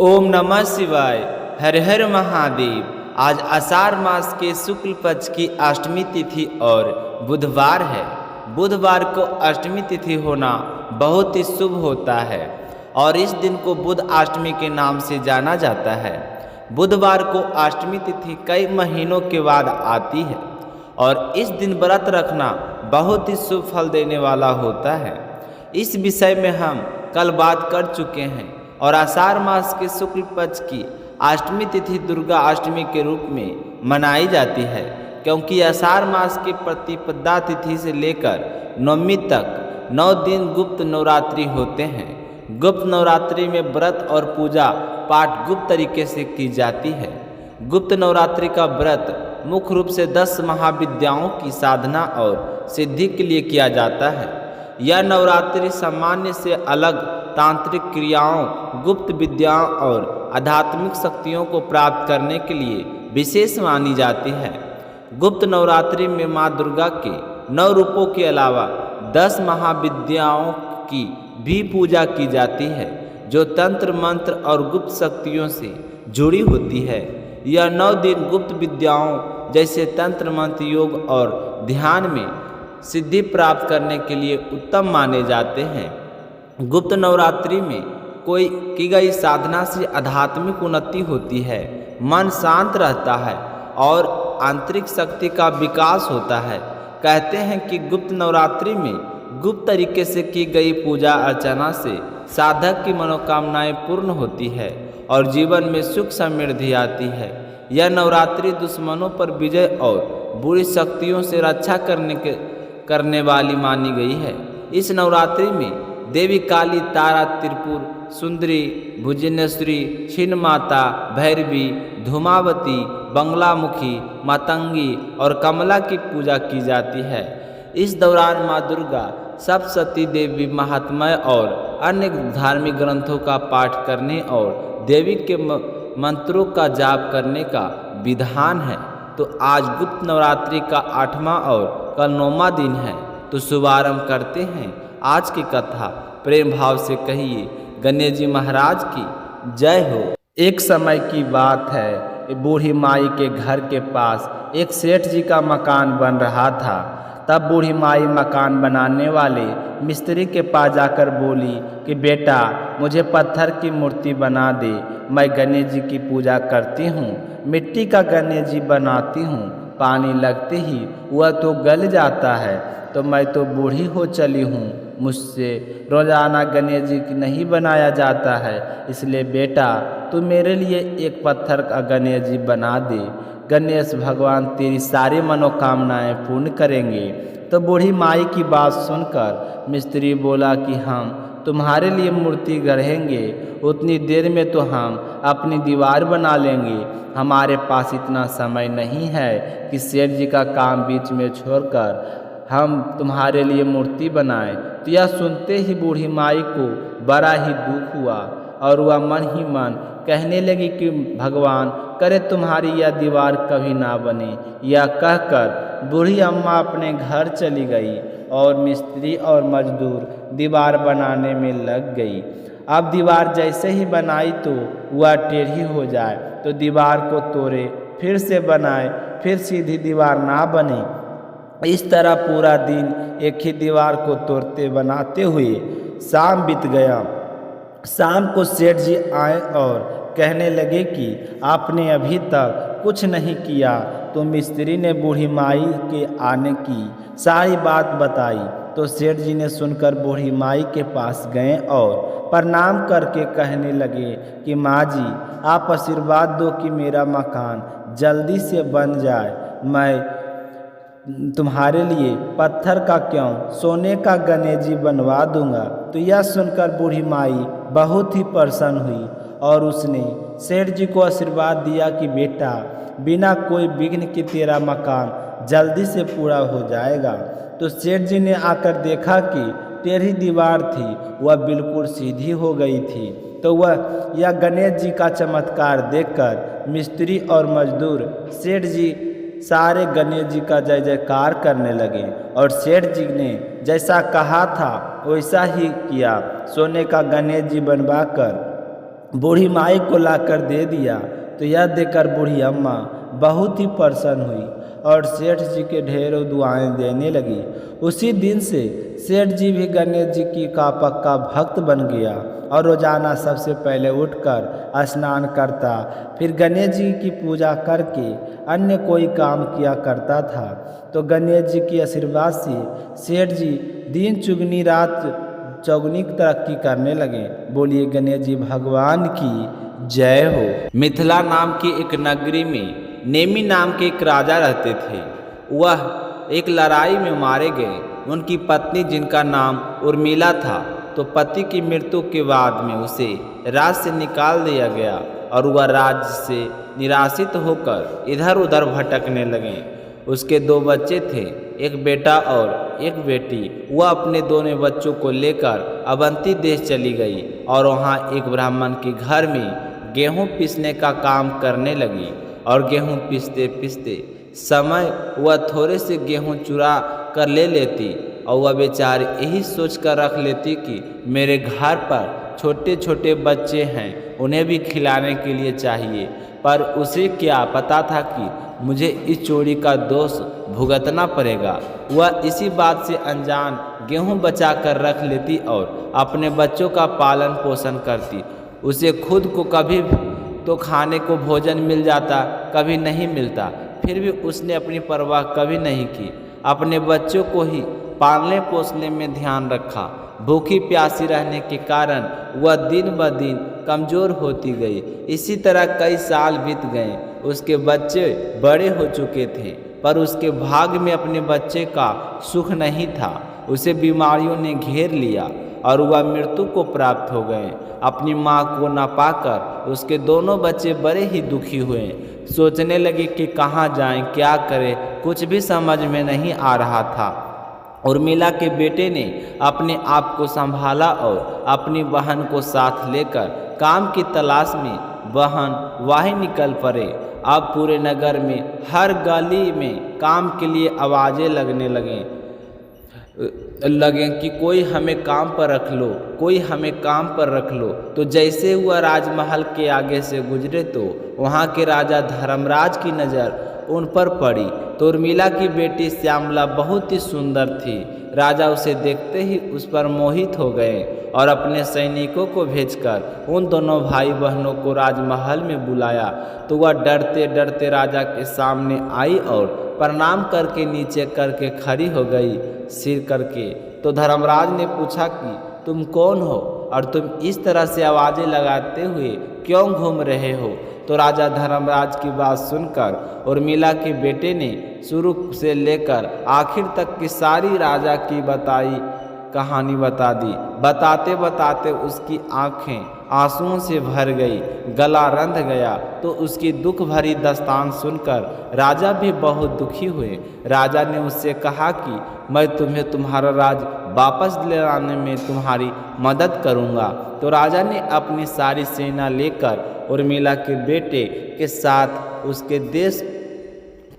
ओम नमः शिवाय। हर हर महादेव। आज आषाढ़ मास के शुक्ल पक्ष की अष्टमी तिथि और बुधवार है। बुधवार को अष्टमी तिथि होना बहुत ही शुभ होता है और इस दिन को बुध अष्टमी के नाम से जाना जाता है। बुधवार को अष्टमी तिथि कई महीनों के बाद आती है और इस दिन व्रत रखना बहुत ही शुभ फल देने वाला होता है। इस विषय में हम कल बात कर चुके हैं और आषाढ़ मास के शुक्ल पक्ष की अष्टमी तिथि दुर्गा अष्टमी के रूप में मनाई जाती है, क्योंकि आषाढ़ मास की प्रतिपदा तिथि से लेकर नवमी तक 9 दिन गुप्त नवरात्रि होते हैं। गुप्त नवरात्रि में व्रत और पूजा पाठ गुप्त तरीके से की जाती है। गुप्त नवरात्रि का व्रत मुख्य रूप से 10 महाविद्याओं की साधना और सिद्धि के लिए किया जाता है। यह नवरात्रि सामान्य से अलग तांत्रिक क्रियाओं, गुप्त विद्याओं और आध्यात्मिक शक्तियों को प्राप्त करने के लिए विशेष मानी जाती है। गुप्त नवरात्रि में माँ दुर्गा के 9 रूपों के अलावा 10 महाविद्याओं की भी पूजा की जाती है, जो तंत्र मंत्र और गुप्त शक्तियों से जुड़ी होती है। यह 9 दिन गुप्त विद्याओं जैसे तंत्र मंत्र, योग और ध्यान में सिद्धि प्राप्त करने के लिए उत्तम माने जाते हैं। गुप्त नवरात्रि में कोई की गई साधना से आध्यात्मिक उन्नति होती है, मन शांत रहता है और आंतरिक शक्ति का विकास होता है। कहते हैं कि गुप्त नवरात्रि में गुप्त तरीके से की गई पूजा अर्चना से साधक की मनोकामनाएं पूर्ण होती है और जीवन में सुख समृद्धि आती है। यह नवरात्रि दुश्मनों पर विजय और बुरी शक्तियों से रक्षा करने वाली मानी गई है। इस नवरात्रि में देवी काली, तारा, त्रिपुर सुंदरी, भुजनेश्वरी, छिन्न माता, भैरवी, धूमावती, बंगलामुखी, मातंगी और कमला की पूजा की जाती है। इस दौरान माँ दुर्गा, सप्तशती देवी महात्म्य और अन्य धार्मिक ग्रंथों का पाठ करने और देवी के मंत्रों का जाप करने का विधान है। तो आज गुप्त नवरात्रि का 8वां और कल 9वां दिन है। तो शुभारंभ करते हैं आज की कथा। प्रेम भाव से कहिए गणेश जी महाराज की जय हो। एक समय की बात है, बूढ़ी माई के घर के पास एक सेठ जी का मकान बन रहा था। तब बूढ़ी माई मकान बनाने वाले मिस्त्री के पास जाकर बोली कि बेटा, मुझे पत्थर की मूर्ति बना दे, मैं गणेश जी की पूजा करती हूँ। मिट्टी का गणेश जी बनाती हूँ, पानी लगते ही वह तो गल जाता है, तो मैं तो बूढ़ी हो चली हूँ, मुझसे रोजाना गणेश जी की नहीं बनाया जाता है, इसलिए बेटा तू मेरे लिए एक पत्थर का गणेश जी बना दे। गणेश भगवान तेरी सारी मनोकामनाएं पूर्ण करेंगे। तो बूढ़ी माई की बात सुनकर मिस्त्री बोला कि हम तुम्हारे लिए मूर्ति गढ़ेंगे, उतनी देर में तो हम अपनी दीवार बना लेंगे। हमारे पास इतना समय नहीं है कि सेठ जी का काम बीच में छोड़कर हम तुम्हारे लिए मूर्ति बनाएं। तो यह सुनते ही बूढ़ी माई को बड़ा ही दुख हुआ और वह मन ही मन कहने लगी कि भगवान करे तुम्हारी यह दीवार कभी ना बने। यह कहकर बूढ़ी अम्मा अपने घर चली गई और मिस्त्री और मजदूर दीवार बनाने में लग गई। अब दीवार जैसे ही बनाई तो वह टेढ़ी हो जाए तो दीवार को तोड़े, फिर से बनाए, फिर सीधी दीवार ना बने। इस तरह पूरा दिन एक ही दीवार को तोड़ते बनाते हुए शाम बीत गया। शाम को सेठ जी आए और कहने लगे कि आपने अभी तक कुछ नहीं किया। तो मिस्त्री ने बूढ़ी माई के आने की सारी बात बताई। तो सेठ जी ने सुनकर बूढ़ी माई के पास गए और प्रणाम करके कहने लगे कि माँ जी, आप आशीर्वाद दो कि मेरा मकान जल्दी से बन जाए। मैं तुम्हारे लिए पत्थर का क्यों, सोने का गणेश जी बनवा दूंगा। तो यह सुनकर बूढ़ी माई बहुत ही प्रसन्न हुई और उसने सेठ जी को आशीर्वाद दिया कि बेटा, बिना कोई विघ्न के तेरा मकान जल्दी से पूरा हो जाएगा। तो सेठ जी ने आकर देखा कि टेढ़ी दीवार थी वह बिल्कुल सीधी हो गई थी। तो वह यह गणेश जी का चमत्कार देखकर मिस्त्री और मजदूर सेठ जी सारे गणेश जी का जय जयकार करने लगे और सेठ जी ने जैसा कहा था वैसा ही किया। सोने का गणेश जी बनवाकर बूढ़ी माई को लाकर दे दिया। तो यह देखकर बूढ़ी अम्मा बहुत ही प्रसन्न हुई और सेठ जी के ढेरों दुआएं देने लगी। उसी दिन से सेठ जी भी गणेश जी की का पक्का भक्त बन गया और रोजाना सबसे पहले उठकर स्नान करता, फिर गणेश जी की पूजा करके अन्य कोई काम किया करता था। तो गणेश जी की आशीर्वाद से सेठ जी दिन चुगनी रात चौगुनी तरक्की करने लगे। बोलिए गणेश जी भगवान की जय हो। मिथिला नाम की एक नगरी में नेमी नाम के एक राजा रहते थे। वह एक लड़ाई में मारे गए। उनकी पत्नी जिनका नाम उर्मिला था, तो पति की मृत्यु के बाद में उसे राज से निकाल दिया गया और वह राज्य से निराशित होकर इधर उधर भटकने लगे। उसके 2 बच्चे थे, एक बेटा और एक बेटी। वह अपने दोनों बच्चों को लेकर अवंती देश चली गई और वहाँ एक ब्राह्मण के घर में गेहूं पीसने का काम करने लगी। और गेहूं पीसते पीसते समय वह थोड़े से गेहूं चुरा कर ले लेती और वह बेचारी यही सोच कर रख लेती कि मेरे घर पर छोटे छोटे बच्चे हैं, उन्हें भी खिलाने के लिए चाहिए। पर उसे क्या पता था कि मुझे इस चोरी का दोष भुगतना पड़ेगा। वह इसी बात से अनजान गेहूं बचा कर रख लेती और अपने बच्चों का पालन पोषण करती। उसे खुद को कभी तो खाने को भोजन मिल जाता, कभी नहीं मिलता, फिर भी उसने अपनी परवाह कभी नहीं की। अपने बच्चों को ही पालने पोसने में ध्यान रखा। भूखी प्यासी रहने के कारण वह दिन ब दिन कमज़ोर होती गई। इसी तरह कई साल बीत गए। उसके बच्चे बड़े हो चुके थे, पर उसके भाग्य में अपने बच्चे का सुख नहीं था। उसे बीमारियों ने घेर लिया और वह मृत्यु को प्राप्त हो गए। अपनी माँ को न पाकर उसके दोनों बच्चे बड़े ही दुखी हुए। सोचने लगे कि कहाँ जाएं, क्या करें, कुछ भी समझ में नहीं आ रहा था। उर्मिला के बेटे ने अपने आप को संभाला और अपनी बहन को साथ लेकर काम की तलाश में बहन वाही निकल पड़े। अब पूरे नगर में हर गली में काम के लिए आवाज़ें लगने लगे कि कोई हमें काम पर रख लो, कोई हमें काम पर रख लो। तो जैसे वह राजमहल के आगे से गुजरे तो वहाँ के राजा धर्मराज की नज़र उन पर पड़ी। तो उर्मिला की बेटी श्यामला बहुत ही सुंदर थी। राजा उसे देखते ही उस पर मोहित हो गए और अपने सैनिकों को भेजकर उन दोनों भाई बहनों को राजमहल में बुलाया। तो वह डरते डरते राजा के सामने आई और प्रणाम करके नीचे करके खड़ी हो गई, सिर करके। तो धर्मराज ने पूछा कि तुम कौन हो और तुम इस तरह से आवाज़ें लगाते हुए क्यों घूम रहे हो। तो राजा धर्मराज की बात सुनकर उर्मिला के बेटे ने शुरू से लेकर आखिर तक की सारी राजा की बताई कहानी बता दी। बताते बताते उसकी आंखें आंसुओं से भर गई, गला रंध गया। तो उसकी दुख भरी दास्तान सुनकर राजा भी बहुत दुखी हुए। राजा ने उससे कहा कि मैं तुम्हें तुम्हारा राज वापस दिलाने में तुम्हारी मदद करूंगा। तो राजा ने अपनी सारी सेना लेकर उर्मिला के बेटे के साथ उसके देश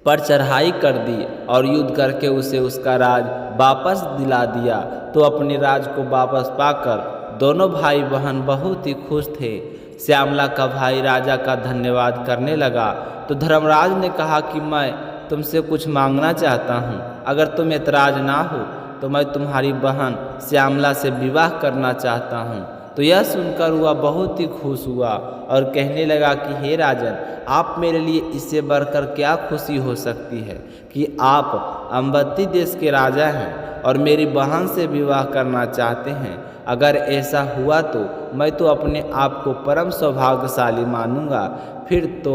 पर चढ़ाई कर दी और युद्ध करके उसे उसका राज वापस दिला दिया। तो अपने राज को वापस पाकर दोनों भाई बहन बहुत ही खुश थे। श्यामला का भाई राजा का धन्यवाद करने लगा। तो धर्मराज ने कहा कि मैं तुमसे कुछ मांगना चाहता हूँ, अगर तुम ऐतराज ना हो तो मैं तुम्हारी बहन श्यामला से विवाह करना चाहता हूँ। तो यह सुनकर वह बहुत ही खुश हुआ और कहने लगा कि हे राजन, आप मेरे लिए इससे बढ़कर क्या खुशी हो सकती है कि आप अम्बत्ती देश के राजा हैं और मेरी बहन से विवाह करना चाहते हैं। अगर ऐसा हुआ तो मैं तो अपने आप को परम सौभाग्यशाली मानूंगा। फिर तो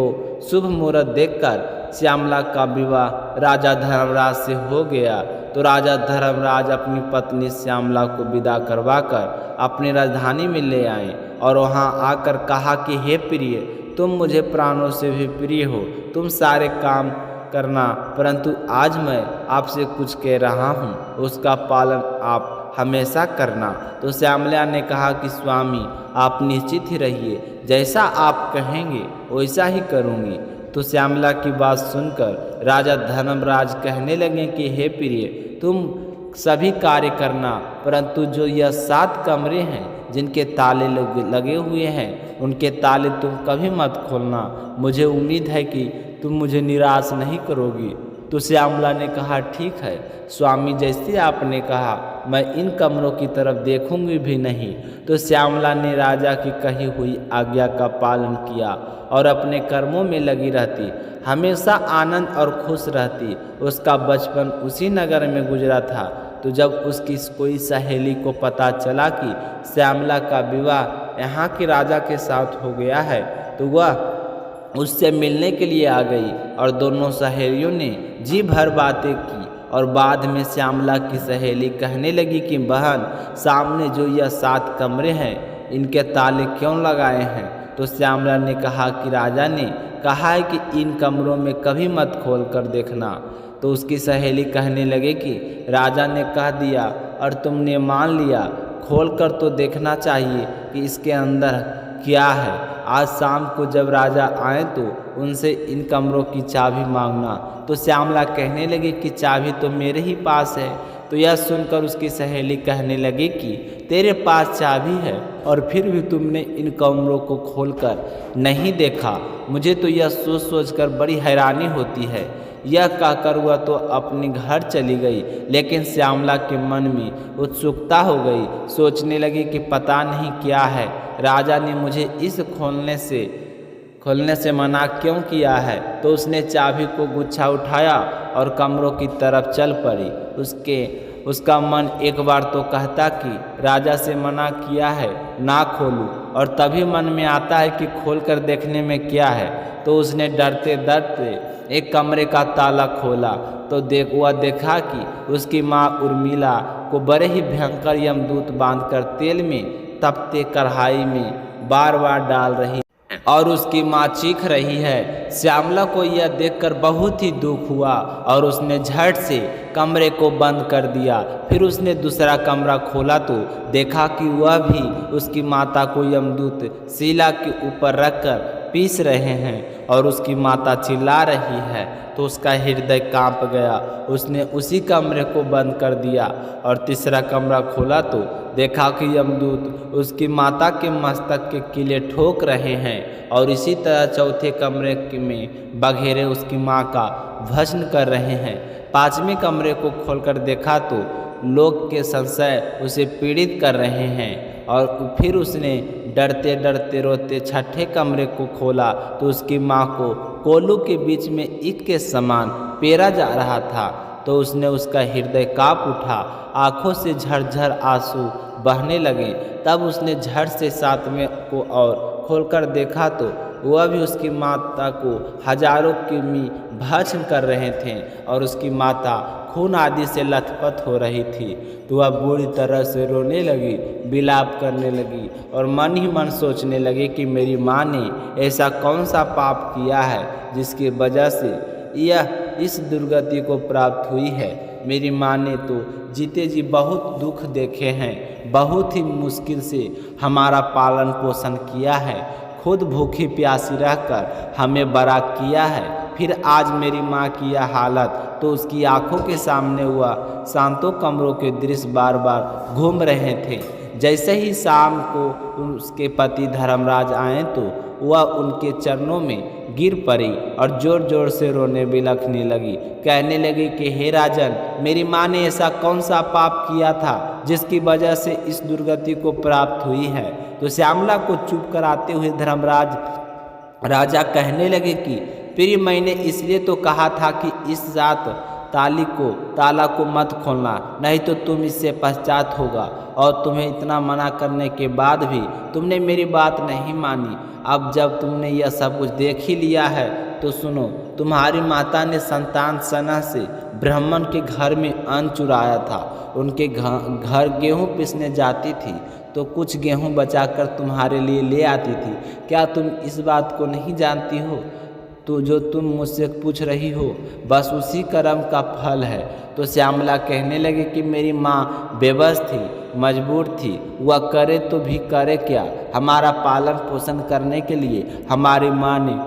शुभ मुहूर्त देखकर श्यामला का विवाह राजा धर्मराज से हो गया। तो राजा धर्मराज अपनी पत्नी श्यामला को विदा करवाकर अपनी राजधानी में ले आए और वहां आकर कहा कि हे प्रिय, तुम मुझे प्राणों से भी प्रिय हो, तुम सारे काम करना, परंतु आज मैं आपसे कुछ कह रहा हूँ, उसका पालन आप हमेशा करना। तो श्यामला ने कहा कि स्वामी, आप निश्चित ही रहिए, जैसा आप कहेंगे वैसा ही करूँगी। तो श्यामला की बात सुनकर राजा धर्मराज कहने लगे कि हे प्रिय, तुम सभी कार्य करना, परंतु जो यह 7 कमरे हैं जिनके ताले लगे हुए हैं उनके ताले तुम कभी मत खोलना। मुझे उम्मीद है कि तुम मुझे निराश नहीं करोगी। तो श्यामला ने कहा, ठीक है स्वामी, जैसे आपने कहा, मैं इन कमरों की तरफ देखूंगी भी नहीं। तो श्यामला ने राजा की कही हुई आज्ञा का पालन किया और अपने कर्मों में लगी रहती, हमेशा आनंद और खुश रहती। उसका बचपन उसी नगर में गुजरा था। तो जब उसकी कोई सहेली को पता चला कि श्यामला का विवाह यहाँ के राजा के साथ हो गया है, तो वह उससे मिलने के लिए आ गई और दोनों सहेलियों ने जी भर बातें की। और बाद में श्यामला की सहेली कहने लगी कि बहन, सामने जो यह 7 कमरे हैं, इनके ताले क्यों लगाए हैं? तो श्यामला ने कहा कि राजा ने कहा है कि इन कमरों में कभी मत खोल कर देखना। तो उसकी सहेली कहने लगे कि राजा ने कह दिया और तुमने मान लिया, खोल कर तो देखना चाहिए कि इसके अंदर क्या है। आज शाम को जब राजा आए तो उनसे इन कमरों की चाबी मांगना। तो श्यामला कहने लगी कि चाबी तो मेरे ही पास है। तो यह सुनकर उसकी सहेली कहने लगी कि तेरे पास चाबी है और फिर भी तुमने इन कमरों को खोलकर नहीं देखा। मुझे तो यह सोच सोचकर बड़ी हैरानी होती है। यह कहकर वह तो अपने घर चली गई, लेकिन श्यामला के मन में उत्सुकता हो गई। सोचने लगी कि पता नहीं क्या है, राजा ने मुझे इस खोलने से मना क्यों किया है। तो उसने चाबी को गुच्छा उठाया और कमरों की तरफ चल पड़ी। उसका मन एक बार तो कहता कि राजा से मना किया है, ना खोलूं, और तभी मन में आता है कि खोलकर देखने में क्या है। तो उसने डरते डरते एक कमरे का ताला खोला तो वह देखा कि उसकी माँ उर्मिला को बड़े ही भयंकर यमदूत बांधकर तेल में तपते कढ़ाई में बार बार डाल रही और उसकी माँ चीख रही है। श्यामला को यह देखकर बहुत ही दुख हुआ और उसने झट से कमरे को बंद कर दिया। फिर उसने दूसरा कमरा खोला तो देखा कि वह भी उसकी माता को यमदूत शिला के ऊपर रखकर पीस रहे हैं और उसकी माता चिल्ला रही है। तो उसका हृदय कांप गया। उसने उसी कमरे को बंद कर दिया और तीसरा कमरा खोला तो देखा कि यमदूत उसकी माता के मस्तक के कीले ठोक रहे हैं और इसी तरह चौथे कमरे में बघेरे उसकी माँ का भस्म कर रहे हैं। 5वें कमरे को खोलकर देखा तो लोग के संशय उसे पीड़ित कर रहे हैं और फिर उसने डरते डरते रोते 6ठे कमरे को खोला तो उसकी माँ को कोलू के बीच में ईंट के समान पेरा जा रहा था। तो उसने उसका हृदय काँप उठा, आँखों से झरझर आंसू बहने लगे। तब उसने झट से 7वें को और खोलकर देखा तो वह भी उसकी माता को हजारों किमी भस्म कर रहे थे और उसकी माता खून आदि से लथपथ हो रही थी। तो वह बुरी तरह से रोने लगी, विलाप करने लगी और मन ही मन सोचने लगी कि मेरी माँ ने ऐसा कौन सा पाप किया है जिसकी वजह से यह इस दुर्गति को प्राप्त हुई है। मेरी माँ ने तो जीते जी बहुत दुख देखे हैं, बहुत ही मुश्किल से हमारा पालन पोषण किया है, खुद भूखी प्यासी रहकर हमें बड़ा किया है। फिर आज मेरी माँ की यह हालत। तो उसकी आंखों के सामने हुआ शांतों कमरों के दृश्य बार बार घूम रहे थे। जैसे ही शाम को उसके पति धर्मराज आए तो वह उनके चरणों में गिर पड़ी और जोर जोर से रोने बिलखने लगी। कहने लगी कि हे राजन, मेरी माँ ने ऐसा कौन सा पाप किया था जिसकी वजह से इस दुर्गति को प्राप्त हुई है। तो श्यामला को चुप कराते हुए धर्मराज राजा कहने लगे कि प्रिय, मैंने इसलिए तो कहा था कि इस रात ताला को मत खोलना, नहीं तो तुम इससे पश्चात होगा। और तुम्हें इतना मना करने के बाद भी तुमने मेरी बात नहीं मानी। अब जब तुमने यह सब कुछ देख ही लिया है तो सुनो, तुम्हारी माता ने संतान सना से ब्राह्मण के घर में अन्न चुराया था। उनके घर गेहूँ पीसने जाती थी तो कुछ गेहूँ बचाकर तुम्हारे लिए ले आती थी। क्या तुम इस बात को नहीं जानती हो? तो जो तुम मुझसे पूछ रही हो बस उसी कर्म का फल है। तो श्यामला कहने लगे कि मेरी माँ बेबस थी, मजबूर थी, वह करे तो भी करे क्या। हमारा पालन पोषण करने के लिए हमारी माँ ने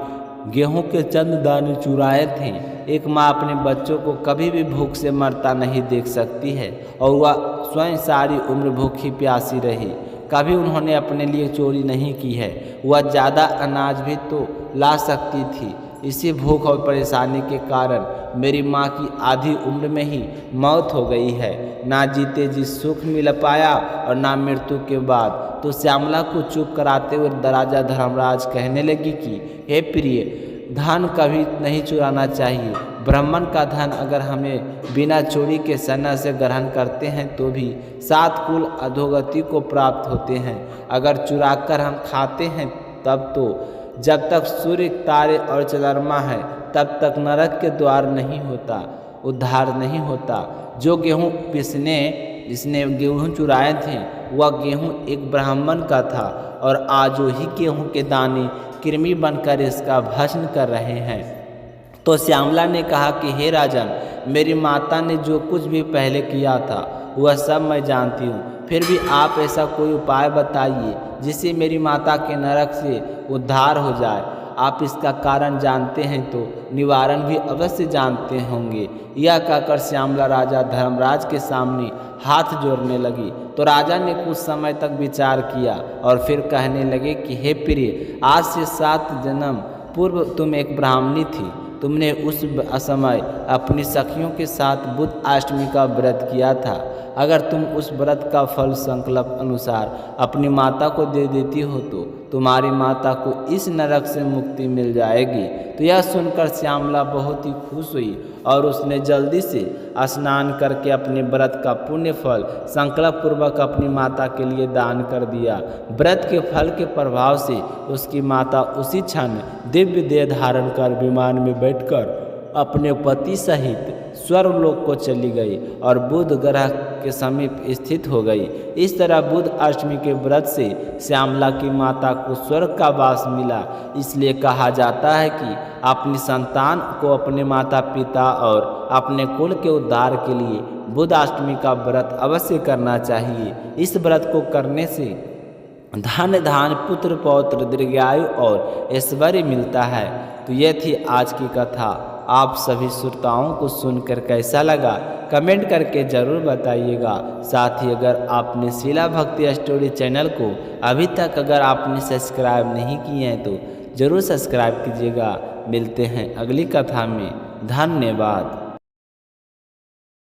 गेहूं के चंद दाने चुराए थे। एक माँ अपने बच्चों को कभी भी भूख से मरता नहीं देख सकती है और वह स्वयं सारी उम्र भूखी प्यासी रही। कभी उन्होंने अपने लिए चोरी नहीं की है। वह ज़्यादा अनाज भी तो ला सकती थी। इसी भूख और परेशानी के कारण मेरी माँ की आधी उम्र में ही मौत हो गई है। ना जीते जी सुख मिल पाया और ना मृत्यु के बाद। तो श्यामला को चुप कराते हुए राजा धर्मराज कहने लगी कि हे प्रिय, धन कभी नहीं चुराना चाहिए। ब्राह्मण का धन अगर हमें बिना चोरी के सन्ना से ग्रहण करते हैं तो भी 7 कुल अधोगति को प्राप्त होते हैं। अगर चुराकर हम खाते हैं तब तो जब तक सूर्य, तारे और चंद्रमा है तब तक नरक के द्वार नहीं होता, उद्धार नहीं होता। जो गेहूँ जिसने गेहूँ चुराए थे वह गेहूँ एक ब्राह्मण का था और आज वही गेहूँ के दाने कृमि बनकर इसका भस्म कर रहे हैं। तो श्यामला ने कहा कि हे राजन, मेरी माता ने जो कुछ भी पहले किया था वह सब मैं जानती हूँ। फिर भी आप ऐसा कोई उपाय बताइए जिससे मेरी माता के नरक से उद्धार हो जाए। आप इसका कारण जानते हैं तो निवारण भी अवश्य जानते होंगे। यह कहकर श्यामला राजा धर्मराज के सामने हाथ जोड़ने लगी। तो राजा ने कुछ समय तक विचार किया और फिर कहने लगे कि हे प्रिय, आज से 7 जन्म पूर्व तुम एक ब्राह्मणी थी। तुमने उस समय अपनी सखियों के साथ बुद्ध अष्टमी का व्रत किया था। अगर तुम उस व्रत का फल संकल्प अनुसार अपनी माता को दे देती हो तो तुम्हारी माता को इस नरक से मुक्ति मिल जाएगी। तो यह सुनकर श्यामला बहुत ही खुश हुई और उसने जल्दी से स्नान करके अपने व्रत का पुण्य फल संकल्प पूर्वक अपनी माता के लिए दान कर दिया। व्रत के फल के प्रभाव से उसकी माता उसी क्षण दिव्य देह धारण कर विमान में बैठकर अपने पति सहित स्वर्गलोक को चली गई और बुध ग्रह के समीप स्थित हो गई। इस तरह बुध अष्टमी के व्रत से श्यामला की माता को स्वर्ग का वास मिला। इसलिए कहा जाता है कि अपनी संतान को अपने माता पिता और अपने कुल के उद्धार के लिए बुध अष्टमी का व्रत अवश्य करना चाहिए। इस व्रत को करने से धन धान, पुत्र पौत्र, दीर्घायु और ऐश्वर्य मिलता है। तो यह थी आज की कथा। आप सभी श्रोताओं को सुनकर कैसा लगा कमेंट करके ज़रूर बताइएगा। साथ ही अगर आपने शिला भक्ति स्टोरी चैनल को अभी तक अगर आपने सब्सक्राइब नहीं किए हैं तो ज़रूर सब्सक्राइब कीजिएगा। मिलते हैं अगली कथा में। धन्यवाद।